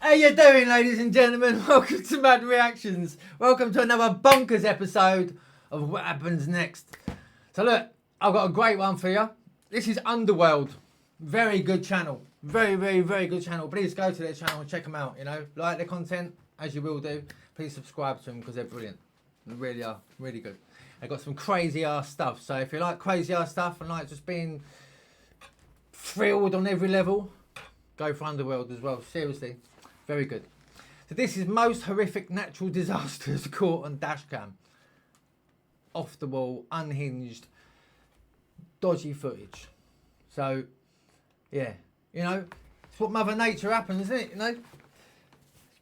How you doing, ladies and gentlemen? Welcome to M.A.D Reactions. Welcome to another bonkers episode of What Happens Next. So look, I've got a great one for you. This is Underworld. Very good channel. Very good channel. Please go to their channel and check them out, you know. Like their content, as you will do. Please subscribe to them because they're brilliant. They really are. Really good. They've got some crazy ass stuff. So if you like crazy ass stuff and like just being thrilled on every level, go for Underworld as well. Seriously. Very good. So this is most horrific natural disasters caught on dashcam. Off the wall, unhinged, dodgy footage. So, yeah, you know, it's what Mother Nature happens, isn't it? You know, you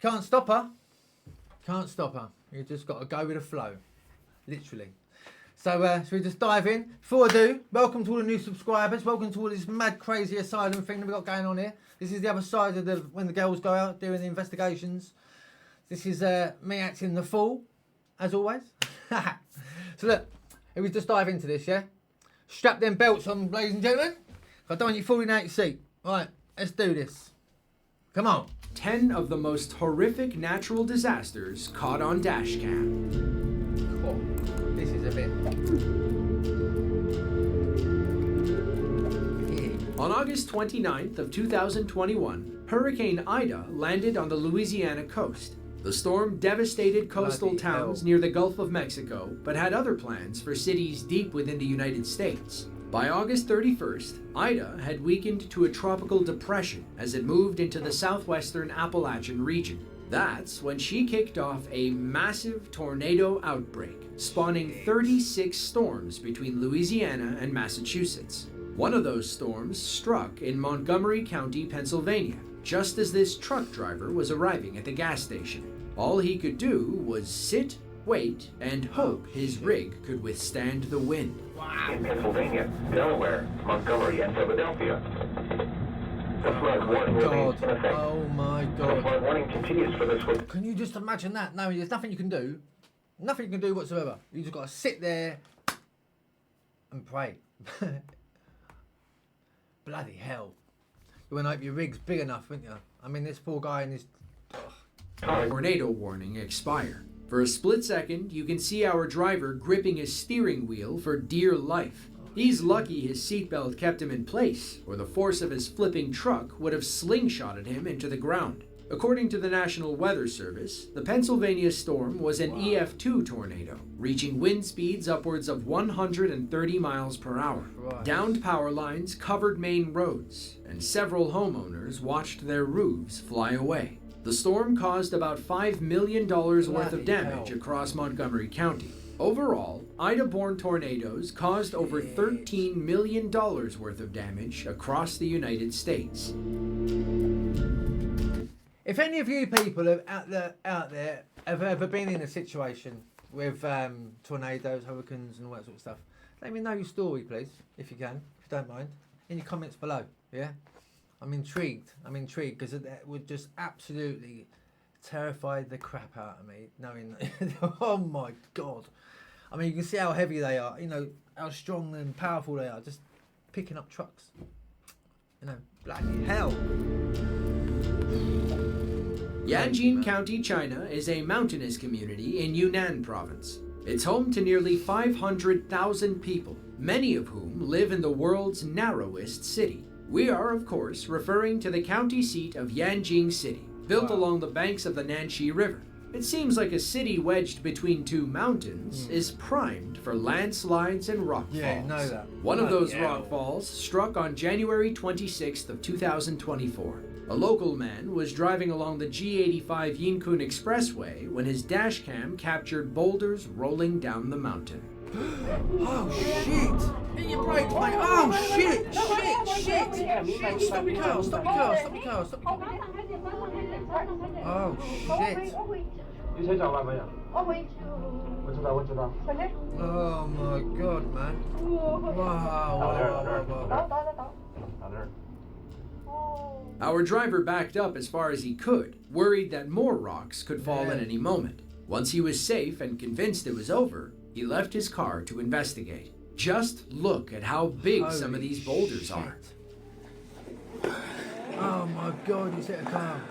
can't stop her. Can't stop her. You just got to go with the flow, literally. So, we just dive in. Before I do, welcome to all the new subscribers. Welcome to all this mad, crazy asylum thing that we've got going on here. This is the other side of when the girls go out doing the investigations. This is me acting the fool, as always. So look, we just dive into this, yeah? Strap them belts on, ladies and gentlemen. I don't want you falling out your seat. All right, let's do this. Come on. 10 of the most horrific natural disasters caught on dashcam. Oh, this is a bit... On August 29th of 2021, Hurricane Ida landed on the Louisiana coast. The storm devastated coastal towns near the Gulf of Mexico, but had other plans for cities deep within the United States. By August 31st, Ida had weakened to a tropical depression as it moved into the southwestern Appalachian region. That's when she kicked off a massive tornado outbreak, spawning 36 storms between Louisiana and Massachusetts. One of those storms struck in Montgomery County, Pennsylvania, just as this truck driver was arriving at the gas station. All he could do was sit, wait, and hope his rig could withstand the wind. In Pennsylvania, Delaware, Montgomery, and Philadelphia. The flood warning remains in effect. Oh my The God. flood warning continues for this week. Can you just imagine that? No, there's nothing you can do. Nothing you can do whatsoever. You just got to sit there and pray. Bloody hell. You wouldn't hope your rig's big enough, wouldn't you? I mean, this poor guy and his... Tornado warning expired. For a split second, you can see our driver gripping his steering wheel for dear life. He's lucky his seatbelt kept him in place, or the force of his flipping truck would have slingshotted him into the ground. According to the National Weather Service, the Pennsylvania storm was an EF2 tornado, reaching wind speeds upwards of 130 miles per hour. Downed power lines covered main roads, and several homeowners watched their roofs fly away. The storm caused about $5 million worth of damage across Montgomery County. Overall, Ida-borne tornadoes caused over $13 million worth of damage across the United States. If any of you people have out there have ever been in a situation with tornadoes, hurricanes and all that sort of stuff, let me know your story, please, if you can, if you don't mind, in your comments below, yeah? I'm intrigued because it would just absolutely terrify the crap out of me, knowing, oh my God. I mean, you can see how heavy they are, you know, how strong and powerful they are, just picking up trucks. You know, bloody hell. Yanjin County, China is a mountainous community in Yunnan province. It's home to nearly 500,000 people, many of whom live in the world's narrowest city. We are, of course, referring to the county seat of Yanjing City, built along the banks of the Nanxi River. It seems like a city wedged between two mountains is primed for landslides and rock falls. Yeah, know that. One of those rock falls struck on January 26th of 2024. A local man was driving along the G85 Yinkun Expressway when his dashcam captured boulders rolling down the mountain. Oh shit! Hit your brakes, mate! Oh shit! Shit! Stop your car! Stop your car! Stop your car! Stop your car! Oh shit! Oh my God, man! Wow! Our driver backed up as far as he could, worried that more rocks could fall at any moment. Once he was safe and convinced it was over, he left his car to investigate. Just look at how big some of these boulders are. Oh my God, he's hit a car.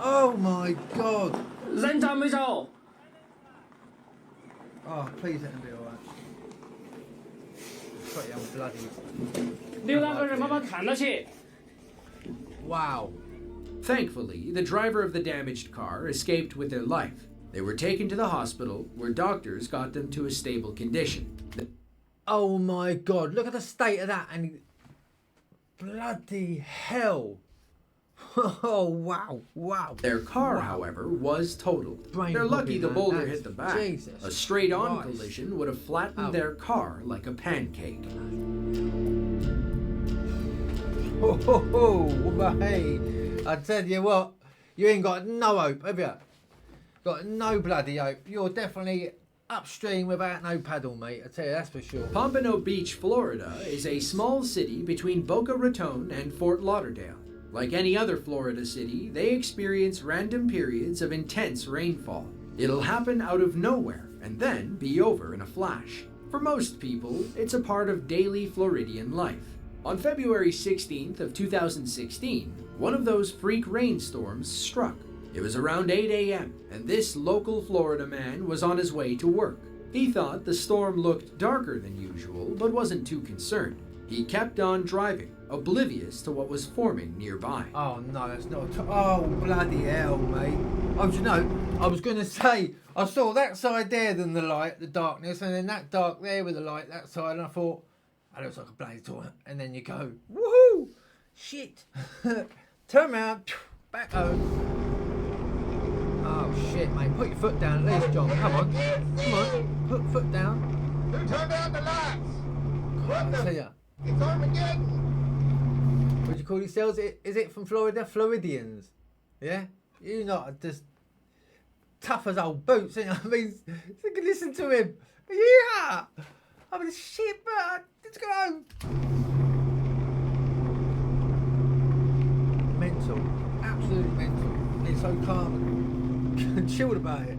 Oh my god. 人站未走， Oh, please let him be alright. Pretty bloody. 刘大哥是妈妈看得起。 Wow. Thankfully, the driver of the damaged car escaped with their life. They were taken to the hospital, where doctors got them to a stable condition. Oh my god, look at the state of that and bloody hell. Oh wow, wow. Their car, Wow. however, was totaled. Brain They're lucky poppy, the man. boulder That's- hit the back. Jesus A straight-on Christ. collision would have flattened Oh. their car like a pancake. Ho ho ho, hey. I tell you what, you ain't got no hope, have you? Got no bloody hope. You're definitely upstream without no paddle, mate. I tell you, that's for sure. Pompano Beach, Florida is a small city between Boca Raton and Fort Lauderdale. Like any other Florida city, they experience random periods of intense rainfall. It'll happen out of nowhere and then be over in a flash. For most people, it's a part of daily Floridian life. On February 16th of 2016, one of those freak rainstorms struck. It was around 8 a.m., and this local Florida man was on his way to work. He thought the storm looked darker than usual, but wasn't too concerned. He kept on driving, oblivious to what was forming nearby. Oh no, that's not. Oh bloody hell, mate. Oh, do you know? I was gonna say I saw that side there, then the light, the darkness, and then that dark there with the light that side, and I thought, that looks like a bloody toilet. And then you go, woohoo, shit. Turn around, back home. Oh shit, mate. Put your foot down at least, John. Come on, come on. Put foot down. Who turned out the lights? God, I tell ya. It's Armageddon. What do you call yourselves? Is it from Florida? Floridians. Yeah? You not just tough as old boots, ain't you? I mean, you can listen to him. Yeah! I mean, shit, but let's go home. Mental. Absolutely mental. He's so calm and chilled about it.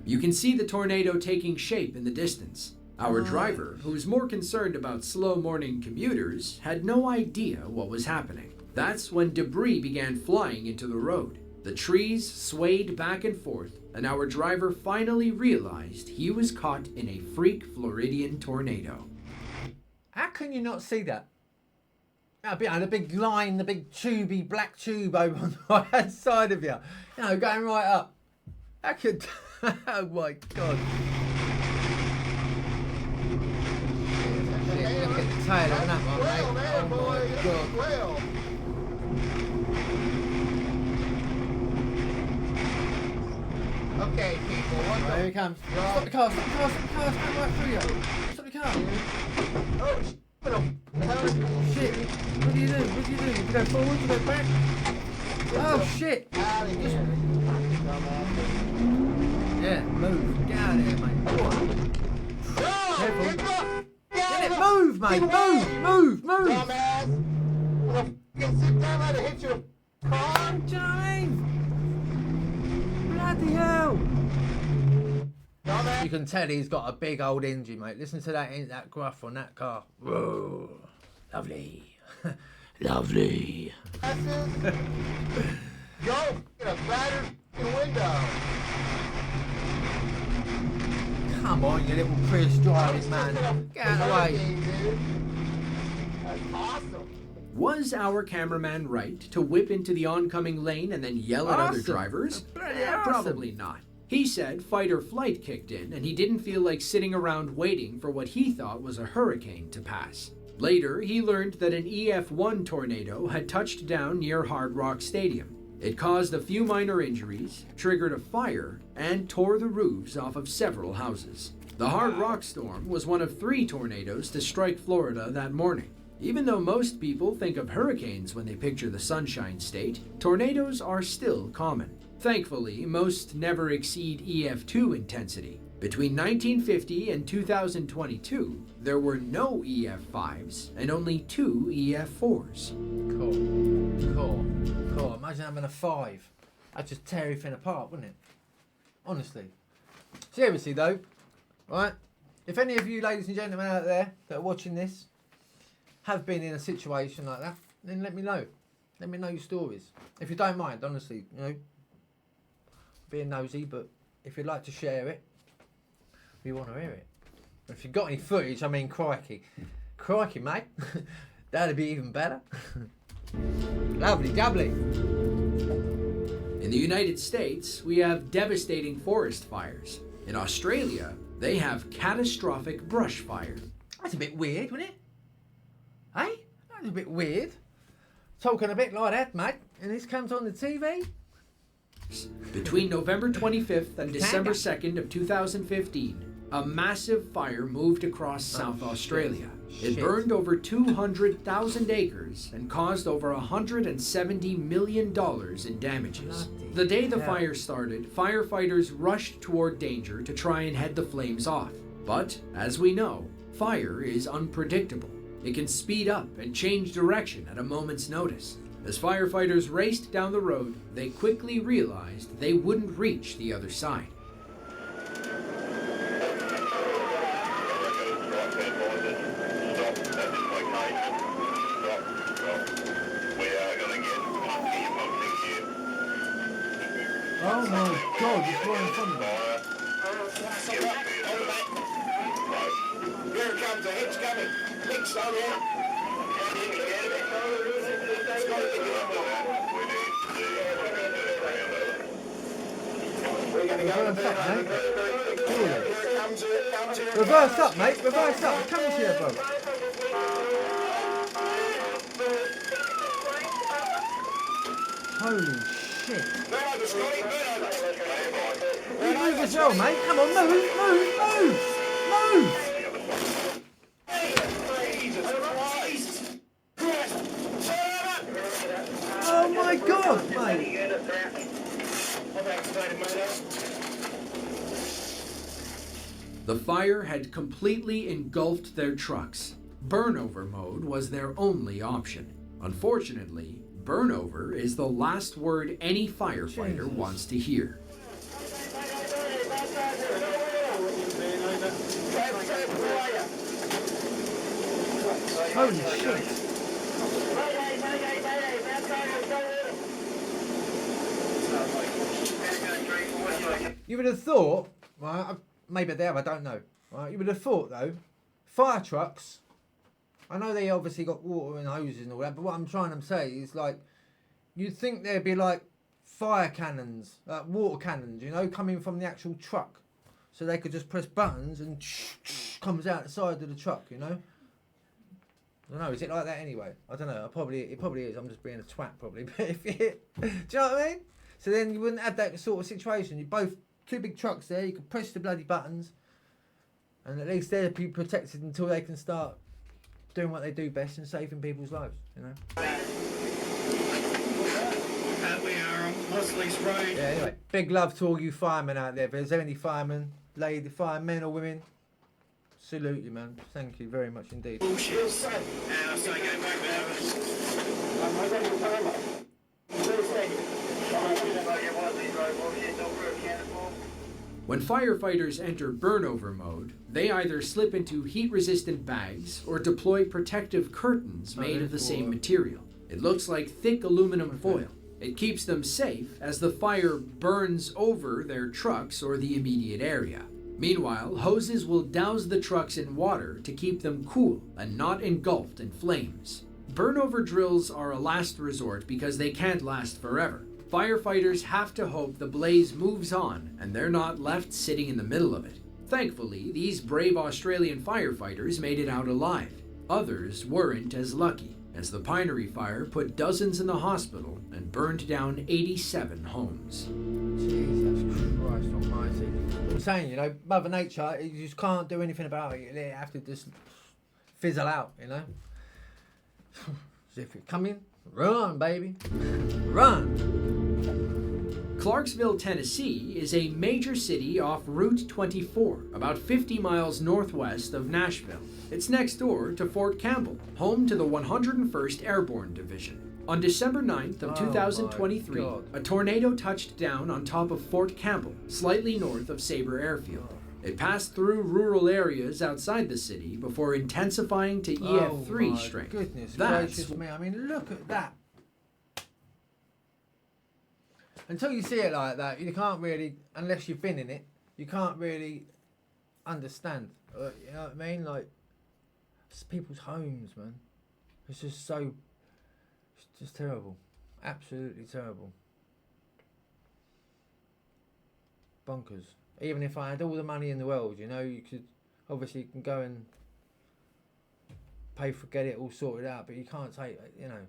You can see the tornado taking shape in the distance. Our driver, who's more concerned about slow morning commuters, had no idea what was happening. That's when debris began flying into the road. The trees swayed back and forth, and our driver finally realized he was caught in a freak Floridian tornado. How can you not see that? The big line, the big tubey, black tube over on the right hand side of you. You know, going right up. How could... Oh my God. Shit, look at the tail on that one, Well, mate. there, Oh boy. my God. Well. Okay, people, what Right, here he the... comes. Stop the car, stop the car, stop the car. It's going right through you. Stop the car. Oh, Shit. What do you do? What do you do? You go forward, you go back? Oh shit. out of here. Yeah, move. Get out of here, mate. Go on. Careful. Get it, move, mate. Move. Dumbass. I'm gonna f***ing sit down and hit your car. Do you know what I mean? Bloody hell. Dumbass. You can tell he's got a big old engine, mate. Listen to that gruff on that car. Whoa. Lovely. Lovely. Go get a battered window. Come on, you little Chris driving man. Get out of the way. That's awesome. Was our cameraman right to whip into the oncoming lane and then yell at other Awesome. drivers? Bloody awesome. Probably not. He said fight or flight kicked in and he didn't feel like sitting around waiting for what he thought was a hurricane to pass. Later, he learned that an EF1 tornado had touched down near Hard Rock Stadium. It caused a few minor injuries, triggered a fire, and tore the roofs off of several houses. The Hard Rock storm was one of 3 tornadoes to strike Florida that morning. Even though most people think of hurricanes when they picture the Sunshine State, tornadoes are still common. Thankfully, most never exceed EF2 intensity. Between 1950 and 2022, there were no EF5s and only 2 EF4s. Cool. Imagine having a 5. That'd just tear everything apart, wouldn't it? Honestly. Seriously though, right? If any of you ladies and gentlemen out there that are watching this have been in a situation like that, then let me know. Let me know your stories. If you don't mind, honestly, you know, being nosy, but if you'd like to share it, we want to hear it. If you've got any footage, I mean, crikey, mate, that'd be even better. Lovely jubbly. In the United States, we have devastating forest fires. In Australia, they have catastrophic brush fire. That's a bit weird, wasn't it? Hey, that's a bit weird. Talking a bit like that, mate, and this comes on the TV. Between November 25th and December 2nd of 2015, a massive fire moved across South Australia. It burned over 200,000 acres and caused over $170 million in damages. The day the fire started, firefighters rushed toward danger to try and head the flames off. But, as we know, fire is unpredictable. It can speed up and change direction at a moment's notice. As firefighters raced down the road, they quickly realized they wouldn't reach the other side. Oh my God, it's right in front of me. Here it comes, the hitch coming. Hitch down here. We're going to go Reverse up, mate. Here it comes, here it comes, here it comes. Reverse up, mate. Reverse up. It's coming to you, bro. Holy shit. You move as well, mate. Come on, move. Oh my God, mate. The fire had completely engulfed their trucks. Burnover mode was their only option. Unfortunately, burnover is the last word any firefighter wants to hear. Holy shit. You would have thought, right, maybe they have, I don't know. Right, you would have thought though, fire trucks, I know they obviously got water and hoses and all that, but what I'm trying to say is like, you'd think there'd be like fire cannons, water cannons, you know, coming from the actual truck. So they could just press buttons and comes out the side of the truck, you know. I don't know, is it like that anyway? I don't know, it probably is, I'm just being a twat probably, but if it, do you know what I mean? So then you wouldn't have that sort of situation. You both, two big trucks there, you could press the bloody buttons, and at least they'll be protected until they can start doing what they do best and saving people's lives, you know? We are on Mosley's Road. Yeah, anyway, big love to all you firemen out there. If there's any firemen, lady firemen or women, salute you, man. Thank you very much indeed. Bullshit. So go back When firefighters enter burnover mode, they either slip into heat-resistant bags or deploy protective curtains made of the same material. It looks like thick aluminum foil. It keeps them safe as the fire burns over their trucks or the immediate area. Meanwhile, hoses will douse the trucks in water to keep them cool and not engulfed in flames. Burnover drills are a last resort because they can't last forever. Firefighters have to hope the blaze moves on and they're not left sitting in the middle of it. Thankfully, these brave Australian firefighters made it out alive. Others weren't as lucky, as the pinery fire put dozens in the hospital and burned down 87 homes. Jesus Christ almighty. I'm saying, you know, Mother Nature, you just can't do anything about it. You have to just fizzle out, you know. So if you're coming, run, baby. Run. Clarksville, Tennessee is a major city off Route 24, about 50 miles northwest of Nashville. It's next door to Fort Campbell, home to the 101st Airborne Division. On December 9th of 2023, a tornado touched down on top of Fort Campbell, slightly north of Sabre Airfield. It passed through rural areas outside the city before intensifying to EF3 strength. Goodness That's gracious me. I mean, look at that. until you see it like that, you can't really, unless you've been in it, you can't really understand. You know what I mean? Like, it's people's homes, man. It's just terrible. Absolutely terrible. Bonkers. Even if I had all the money in the world, you know, you could, obviously you can go and get it all sorted out, but you can't take, you know,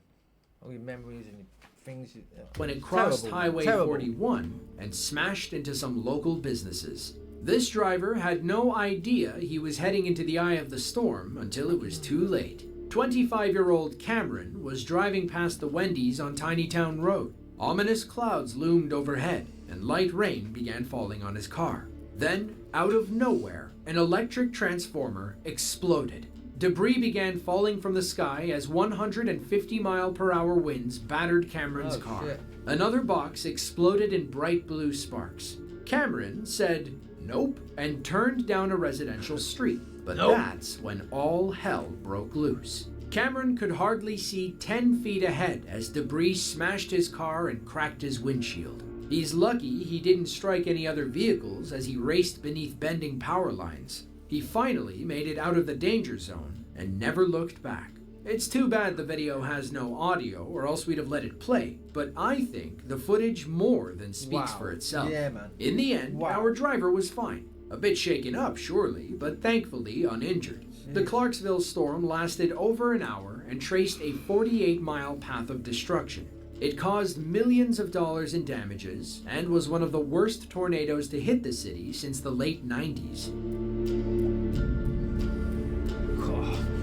all your memories and things. When it crossed Terrible. Highway Terrible. 41 and smashed into some local businesses. This driver had no idea he was heading into the eye of the storm until it was too late. 25-year-old Cameron was driving past the Wendy's on Tinytown Road. Ominous clouds loomed overhead, and light rain began falling on his car. Then, out of nowhere, an electric transformer exploded. Debris began falling from the sky as 150-mile-per-hour winds battered Cameron's car. Shit. Another box exploded in bright blue sparks. Cameron said nope and turned down a residential street. But that's when all hell broke loose. Cameron could hardly see 10 feet ahead as debris smashed his car and cracked his windshield. He's lucky he didn't strike any other vehicles as he raced beneath bending power lines. He finally made it out of the danger zone and never looked back. It's too bad the video has no audio, or else we'd have let it play, but I think the footage more than speaks for itself. Yeah, man. In the end, our driver was fine. A bit shaken up, surely, but thankfully uninjured. The Clarksville storm lasted over an hour and traced a 48-mile path of destruction. It caused millions of dollars in damages and was one of the worst tornadoes to hit the city since the late 90s.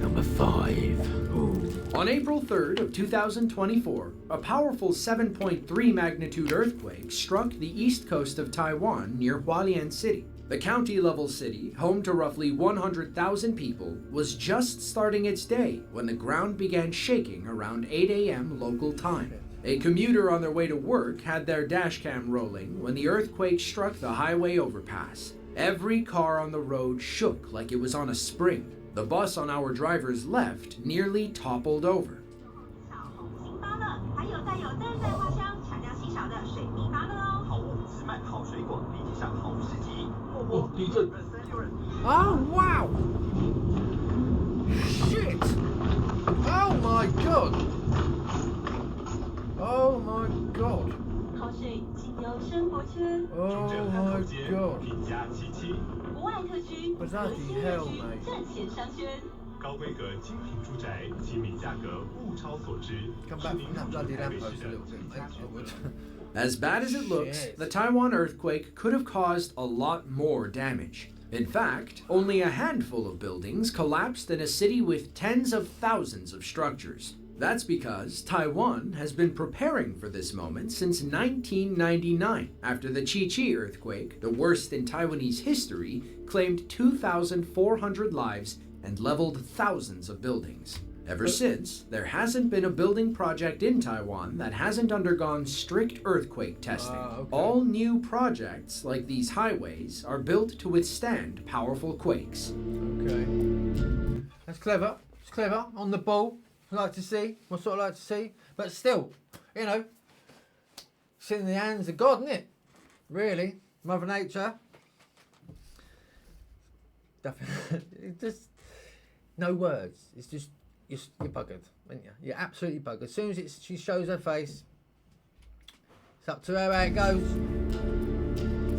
Number 5. On April 3rd of 2024, a powerful 7.3 magnitude earthquake struck the east coast of Taiwan near Hualien City. The county-level city, home to roughly 100,000 people, was just starting its day when the ground began shaking around 8 a.m. local time. A commuter on their way to work had their dashcam rolling when the earthquake struck the highway overpass. Every car on the road shook like it was on a spring. The bus on our driver's left nearly toppled over. Oh, wow! Shit! Oh my god! Oh my god! Oh my god! Bloody hell, mate. 高规格精品住宅，精品价格，物超所值。 Come back from that bloody lamppost a little bit, mate. I would. As bad as it looks, Shit. the Taiwan earthquake could have caused a lot more damage. In fact, only a handful of buildings collapsed in a city with tens of thousands of structures. That's because Taiwan has been preparing for this moment since 1999, after the Chi-Chi earthquake, the worst in Taiwanese history, claimed 2,400 lives and leveled thousands of buildings. Ever since, there hasn't been a building project in Taiwan that hasn't undergone strict earthquake testing. Okay. All new projects, like these highways, are built to withstand powerful quakes. Okay. That's clever. It's clever. On the ball. I like to see. I sort of like to see. But still, you know, it's in the hands of God, isn't it? Really. Mother Nature. It's just no words. It's just you're buggered, aren't you? You're absolutely buggered. As soon as she shows her face, it's up to her how it goes.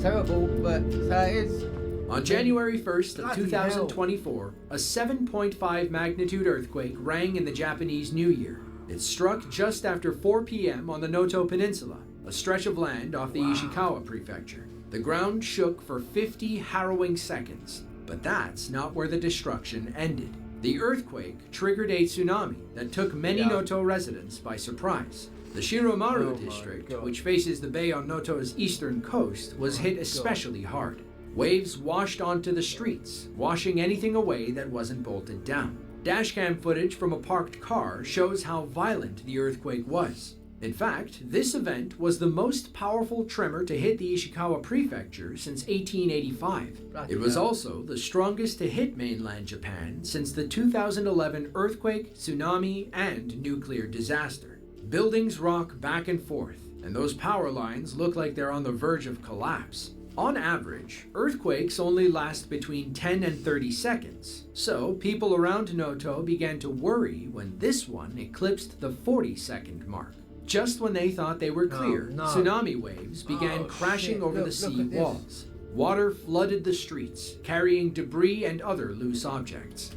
Terrible, but that's how it is. On January 1st of Bloody 2024, a 7.5 magnitude earthquake rang in the Japanese New Year. It struck just after 4 p.m. on the Noto Peninsula, a stretch of land off the Ishikawa prefecture. The ground shook for 50 harrowing seconds, but that's not where the destruction ended. The earthquake triggered a tsunami that took many Noto residents by surprise. The Shiromaru district, which faces the bay on Noto's eastern coast, was hit especially hard. Waves washed onto the streets, washing anything away that wasn't bolted down. Dashcam footage from a parked car shows how violent the earthquake was. In fact, this event was the most powerful tremor to hit the Ishikawa prefecture since 1885. It was also the strongest to hit mainland Japan since the 2011 earthquake, tsunami, and nuclear disaster. Buildings rock back and forth, and those power lines look like they're on the verge of collapse. On average, earthquakes only last between 10 and 30 seconds, so people around Noto began to worry when this one eclipsed the 40-second mark. Just when they thought they were clear, tsunami waves began crashing over the sea walls. Water flooded the streets, carrying debris and other loose objects.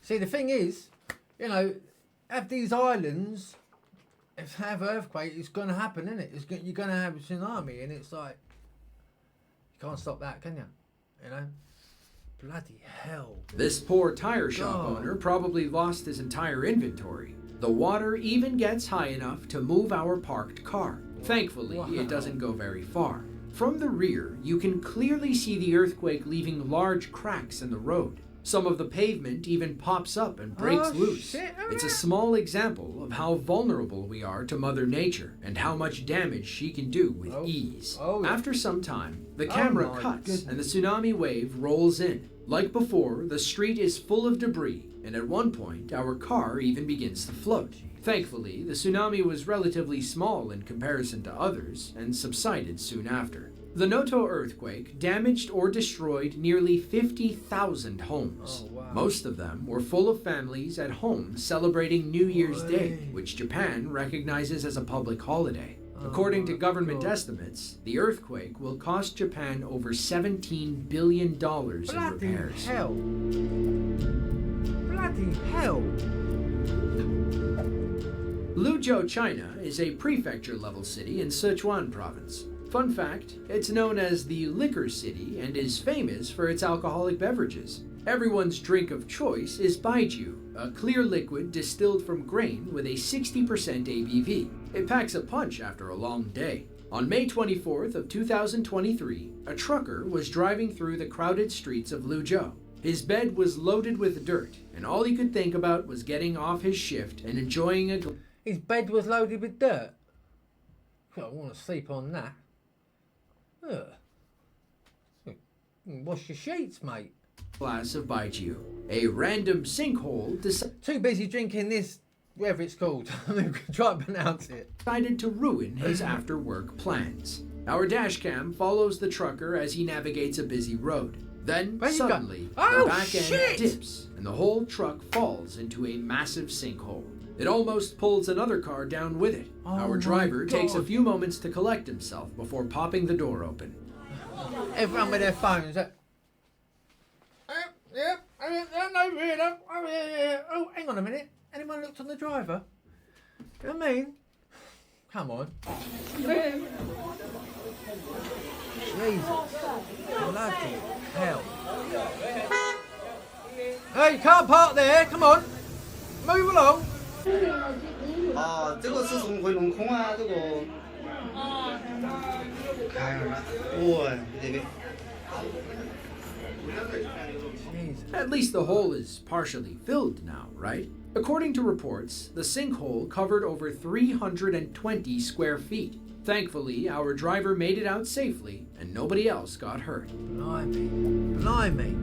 See, the thing is, you know, have these islands, if have earthquake, it's going to happen, isn't it? You're going to have a tsunami, and it's like, you can't stop that, can you? You know? Bloody hell. This poor tire shop owner probably lost his entire inventory. The water even gets high enough to move our parked car. Thankfully, it doesn't go very far. From the rear, you can clearly see the earthquake leaving large cracks in the road. Some of the pavement even pops up and breaks loose. It's a small example of how vulnerable we are to Mother Nature and how much damage she can do with ease. After some time, the camera cuts and the tsunami wave rolls in. Like before, the street is full of debris, and at one point, our car even begins to float. Thankfully, the tsunami was relatively small in comparison to others and subsided soon after. The Noto earthquake damaged or destroyed nearly 50,000 homes. Most of them were full of families at home celebrating New Year's Day, which Japan recognizes as a public holiday. According to government estimates, the earthquake will cost Japan over $17 billion in repairs. Hell. Bloody hell. Luzhou, China is a prefecture-level city in Sichuan province. Fun fact, it's known as the Liquor City and is famous for its alcoholic beverages. Everyone's drink of choice is baijiu, a clear liquid distilled from grain with a 60% ABV. It packs a punch after a long day. On May 24th of 2023, a trucker was driving through the crowded streets of Luzhou. His bed was loaded with dirt, and all he could think about was getting off his shift and enjoying a His bed was loaded with dirt. I don't want to sleep on that. Ugh. Wash your sheets, mate. glass of baijiu. A random sinkhole Too busy drinking this, whatever it's called. Try to pronounce it. decided to ruin his after-work plans. Our dash cam follows the trucker as he navigates a busy road. Then, suddenly, the back end dips, and the whole truck falls into a massive sinkhole. It almost pulls another car down with it. Our driver takes a few moments to collect himself before popping the door open. Everyone with their phones. Oh, hang on a minute. Anyone looked on the driver? You know what I mean? Come on. Jesus. Bloody hell. Hey, you can't park there. Come on. Move along. 啊，这个是从回龙空啊，这个。看，哇，这边。 At least the hole is partially filled now, right? According to reports, the sinkhole covered over 320 square feet. Thankfully, our driver made it out safely and nobody else got hurt. Blimey. Blimey.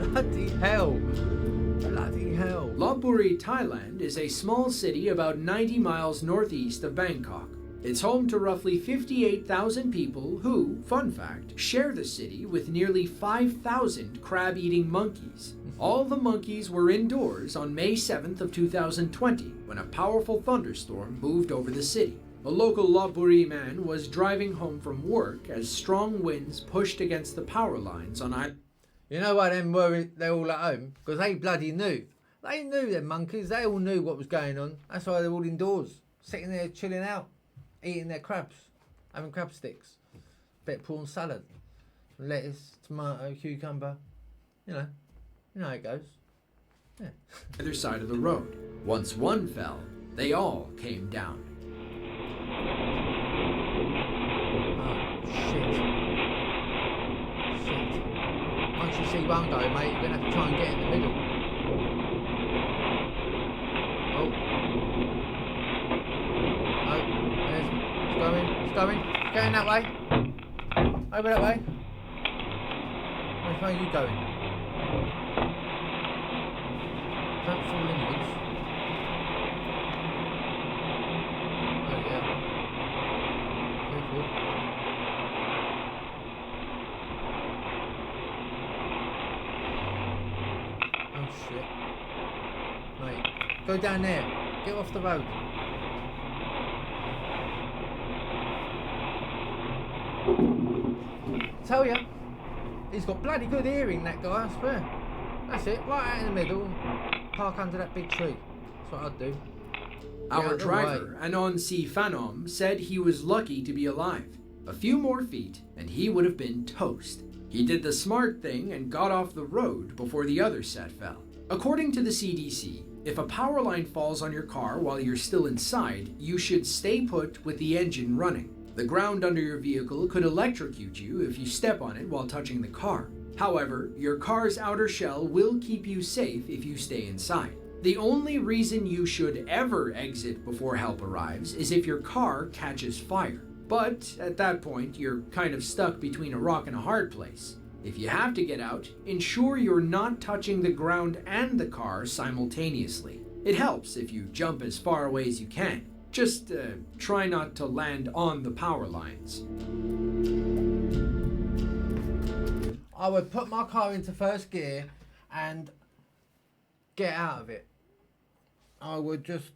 Bloody hell. Bloody hell. Lopburi, Thailand is a small city about 90 miles northeast of Bangkok. It's home to roughly 58,000 people who, fun fact, share the city with nearly 5,000 crab-eating monkeys. All the monkeys were indoors on May 7th of 2020 when a powerful thunderstorm moved over the city. A local Lopburi man was driving home from work as strong winds pushed against the power lines on island. You know why them were they're all at home? Because they bloody knew. They knew them monkeys. They all knew what was going on. That's why they're all indoors, sitting there chilling out, eating their crabs, having crab sticks, bit of prawn salad, lettuce, tomato, cucumber. You know how it goes. Yeah. Either side of the road. Once one fell, they all came down. Oh shit! Shit! Once you see one go, mate, you're gonna have to try and get in the middle. Oh. It's going. Going that way. Over that way. Which way are you going? Don't fall inwards. Oh yeah. Go down there. Get off the road. Tell ya, he's got bloody good hearing, that guy, I swear. That's it, right out in the middle. Park under that big tree. That's what I'd do. Our driver, Anonsi Phanom, said he was lucky to be alive. A few more feet, and he would have been toast. He did the smart thing and got off the road before the other set fell. According to the CDC, if a power line falls on your car while you're still inside, you should stay put with the engine running. The ground under your vehicle could electrocute you if you step on it while touching the car. However, your car's outer shell will keep you safe if you stay inside. The only reason you should ever exit before help arrives is if your car catches fire. But at that point, you're kind of stuck between a rock and a hard place. If you have to get out, ensure you're not touching the ground and the car simultaneously. It helps if you jump as far away as you can. Just try not to land on the power lines. I would put my car into first gear and get out of it. I would just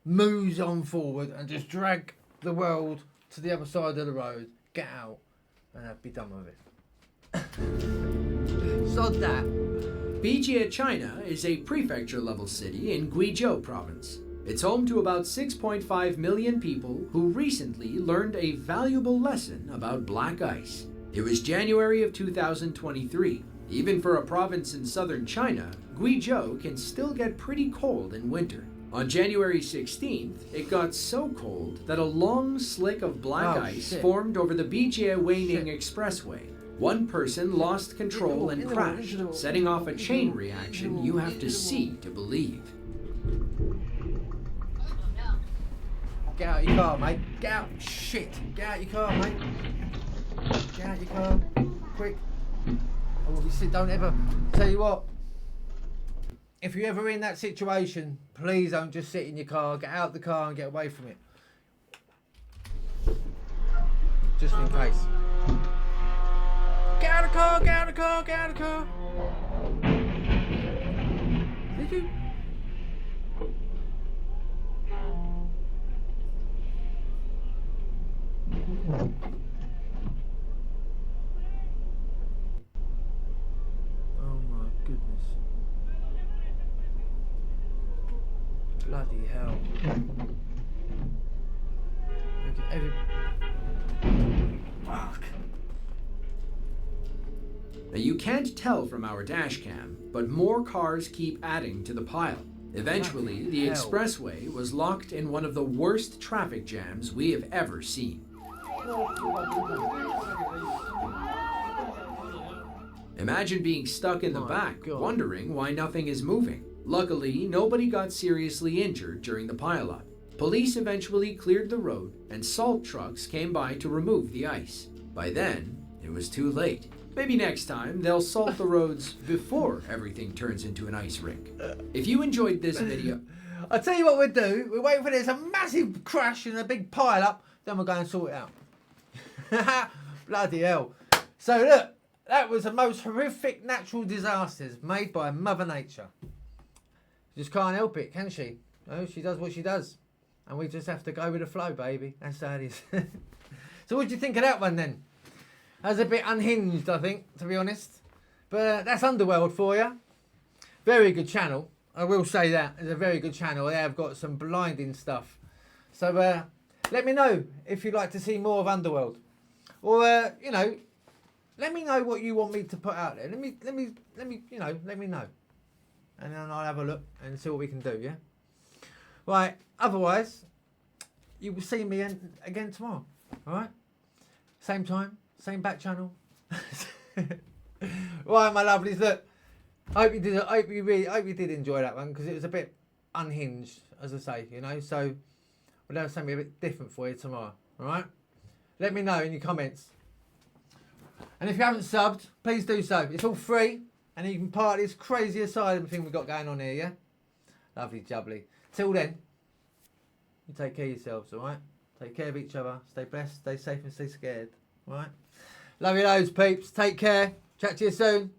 move on forward and just drag the world to the other side of the road, get out, and I'd be done with it. Sod that. Bijie, China is a prefecture-level city in Guizhou province. It's home to about 6.5 million people who recently learned a valuable lesson about black ice. It was January of 2023. Even for a province in southern China, Guizhou can still get pretty cold in winter. On January 16th, it got so cold that a long slick of black ice formed over the Bijie Weining Expressway. One person lost control and crashed, setting off a chain reaction you have to see to believe. Get out your car, mate. Get out. Shit. Get out your car, mate. Get out your car. Quick. Don't ever. Tell you what. If you're ever in that situation, please don't just sit in your car. Get out the car and get away from it. Just in case. Get out of the car, get out of the car, get out of the car. Did you? Oh my goodness. Bloody hell. Fuck. Now you can't tell from our dash cam, but more cars keep adding to the pile. Eventually, the expressway was locked in one of the worst traffic jams we have ever seen. Imagine being stuck in the back, wondering why nothing is moving. Luckily, nobody got seriously injured during the pileup. Police eventually cleared the road, and salt trucks came by to remove the ice. By then, it was too late. Maybe next time, they'll salt the roads before everything turns into an ice rink. If you enjoyed this video... I'll tell you what we'll do. We'll wait for there's a massive crash and a big pile-up, then we'll go and sort it out. Bloody hell. So look, that was the most horrific natural disasters made by Mother Nature. She just can't help it, can she? No, she does what she does. And we just have to go with the flow, baby. That's how it is. So what do you think of that one then? That was a bit unhinged, I think, to be honest. But that's Underworld for you. Very good channel. I will say that. It's a very good channel. They have got some blinding stuff. So let me know if you'd like to see more of Underworld. Or, you know, let me know what you want me to put out there. Let me know. And then I'll have a look and see what we can do, yeah? Right, otherwise, you will see me again tomorrow, all right? Same time, same back channel. Right, my lovelies, look, I hope you did enjoy that one, because it was a bit unhinged, as I say, you know, so we'll have something a bit different for you tomorrow, all right? Let me know in your comments. And if you haven't subbed, please do so. It's all free, and you can part of this crazy asylum thing we've got going on here, yeah? Lovely jubbly. Till then, you take care of yourselves, alright? Take care of each other. Stay blessed, stay safe and stay scared. Alright? Love you loads, peeps. Take care. Chat to you soon.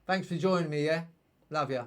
Thanks for joining me, yeah? Love ya.